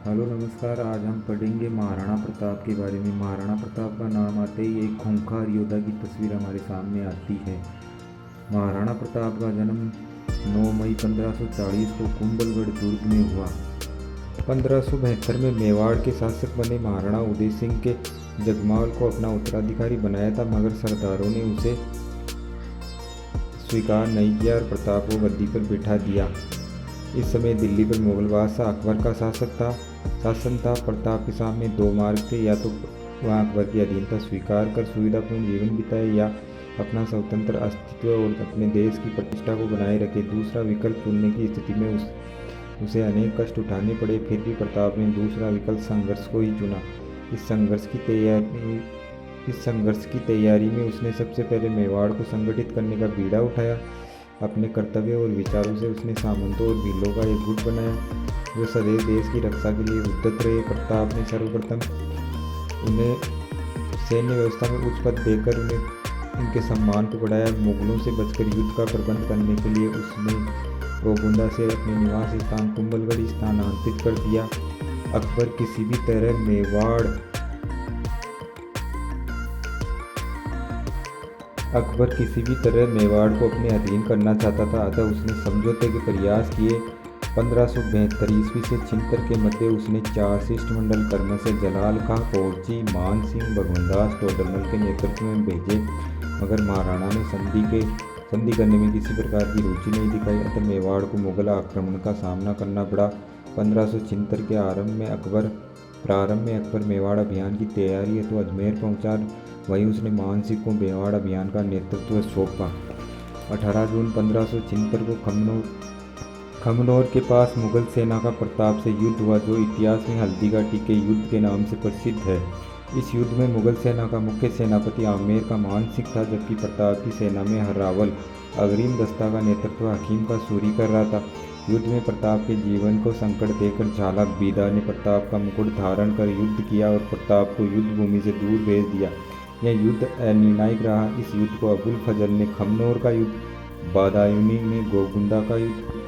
Hello नमस्कार। आज हम पढ़ेंगे महाराणा प्रताप के बारे में। महाराणा प्रताप का नाम आते ही एक खूंखार योद्धा की तस्वीर हमारे सामने आती है। महाराणा प्रताप का जन्म 9 मई 1540 को कुंभलगढ़ दुर्ग में हुआ। 1572 में मेवाड़ के शासक बने महाराणा उदय सिंह के जगमाल को अपना उत्तराधिकारी बनाया था, मगर सरदारों ने उसे स्वीकार नहीं किया और प्रताप को गद्दी पर बिठा दिया। इस समय दिल्ली पर मुगल बादशाह अकबर का शासन था। प्रताप के सामने दो मार्ग थे, या तो वह अकबर की अधीनता स्वीकार कर सुविधापूर्ण जीवन बिताए या अपना स्वतंत्र अस्तित्व और अपने देश की प्रतिष्ठा को बनाए रखे। दूसरा विकल्प चुनने की स्थिति में उसे अनेक कष्ट उठाने पड़े। फिर भी प्रताप ने दूसरा विकल्प संघर्ष को ही चुना। इस संघर्ष की तैयारी में उसने सबसे पहले मेवाड़ को संगठित करने का बीड़ा उठाया। अपने कर्तव्य और विचारों से उसने सामंतों और भीलों का एक गुट बनाया जो सदैव देश की रक्षा के लिए उद्यत रहे। प्रताप ने सर्वप्रथम उन्हें सैन्य व्यवस्था में उच्च पद देकर उनके सम्मान को बढ़ाया। मुगलों से बचकर युद्ध का प्रबंध करने के लिए उसने गोगुंदा से अपने निवास स्थान कुंभलगढ़ स्थानांतरित कर दिया। अकबर किसी भी तरह मेवाड़ को अपने अधीन करना चाहता था, अतः उसने समझौते के प्रयास किए। 1572 ईस्वी से 76 के मध्य उसने 4 शिष्टमंडल क्रमशः जलाल खां, कोरची, मान सिंह, भगवनदास टोडरमल के नेतृत्व में भेजे, मगर महाराणा ने संधि करने में किसी प्रकार की रुचि नहीं दिखाई, अतः मेवाड़ को मुगल आक्रमण का सामना करना पड़ा। 1576 के प्रारंभ में अकबर मेवाड़ अभियान की तैयारी हेतु अजमेर पहुंचा। वहीं उसने मान सिंह को मेवाड़ अभियान का नेतृत्व सौंपा। 18 जून 1576 को खमनोर के पास मुगल सेना का प्रताप से युद्ध हुआ, जो इतिहास में हल्दी घाटी के युद्ध के नाम से प्रसिद्ध है। इस युद्ध में मुगल सेना का मुख्य सेनापति आमेर का मान सिंह था, जबकि प्रताप की सेना में हर्रावल अग्रिम दस्ता का नेतृत्व हकीम का सूरी कर रहा था। युद्ध में प्रताप के जीवन को संकट देकर झालक बीदा ने प्रताप का मुकुट धारण कर युद्ध किया और प्रताप को युद्ध भूमि से दूर भेज दिया। यह युद्ध अनिर्णायक रहा। इस युद्ध को अबुल फजल ने खमनोर का युद्ध, बादायूनी ने गोगुंदा का युद्ध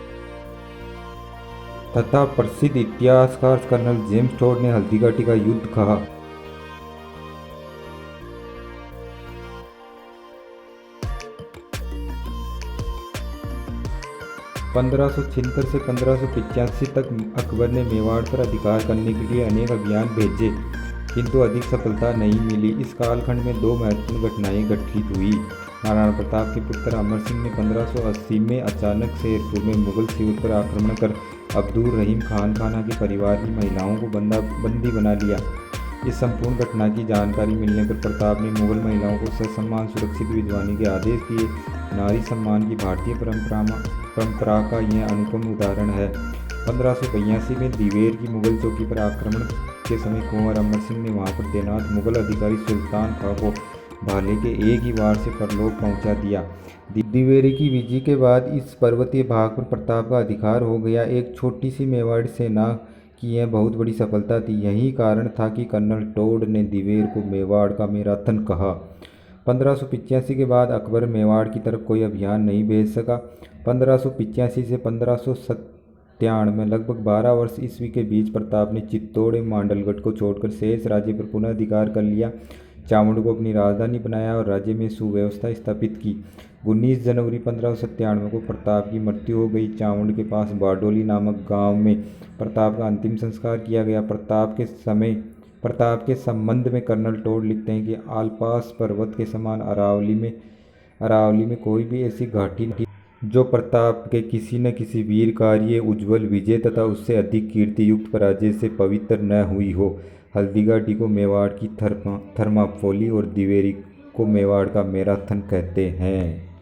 तथा प्रसिद्ध इतिहासकार कर्नल जेम्स टोड ने हल्दी घाटी का युद्ध कहा। 1576 से 1585 तक अकबर ने मेवाड़ पर अधिकार करने के लिए अनेक अभियान भेजे, किंतु अधिक सफलता नहीं मिली। इस कालखंड में दो महत्वपूर्ण घटनाएं घटित हुई। महाराणा प्रताप के पुत्र अमर सिंह ने 1580 में अचानक शेरपुर में मुगल शिविर पर आक्रमण कर अब्दुल रहीम खान के परिवार की महिलाओं को बंदी बना लिया। इस संपूर्ण घटना की जानकारी मिलने पर प्रताप ने मुगल महिलाओं को ससम्मान सुरक्षित भिजवाने के आदेश दिए। नारी सम्मान की भारतीय परंपरा का यह अनुपम उदाहरण है। 1582 में दिवेर की मुगल चौकी पर आक्रमण के समय कुंवर अमर सिंह ने वहां पर तैनात मुगल अधिकारी सुल्तान खां को भाले के एक ही वार से परलोक पहुंचा दिया। दिवेरी की विजय के बाद इस पर्वतीय भाग पर प्रताप का अधिकार हो गया। एक छोटी सी मेवाड़ी सेना की यह बहुत बड़ी सफलता थी। यही कारण था कि कर्नल टोड ने दिवेर को मेवाड़ का मैराथन कहा। 1585 के बाद अकबर मेवाड़ की तरफ कोई अभियान नहीं भेज सका। 1585 से 1597 में लगभग 12 वर्ष ईस्वी के बीच प्रताप ने चित्तौड़ एवं मांडलगढ़ को छोड़कर शेष राज्य पर पुनः अधिकार कर लिया। चामुंड को अपनी राजधानी बनाया और राज्य में सुव्यवस्था स्थापित की। 19 जनवरी 1597 को प्रताप की मृत्यु हो गई। चामुंड के पास बारडोली नामक गांव में प्रताप का अंतिम संस्कार किया गया। प्रताप के संबंध में कर्नल टोड लिखते हैं कि आलपास पर्वत के समान अरावली में कोई भी ऐसी घाटी नहीं जो प्रताप के किसी न किसी वीर कार्य, उज्ज्वल विजय तथा उससे अधिक कीर्ति युक्त पराजय से पवित्र न हुई हो। हल्दी घाटी को मेवाड़ की थर्मापोली और दिवेरी को मेवाड़ का मैराथन कहते हैं।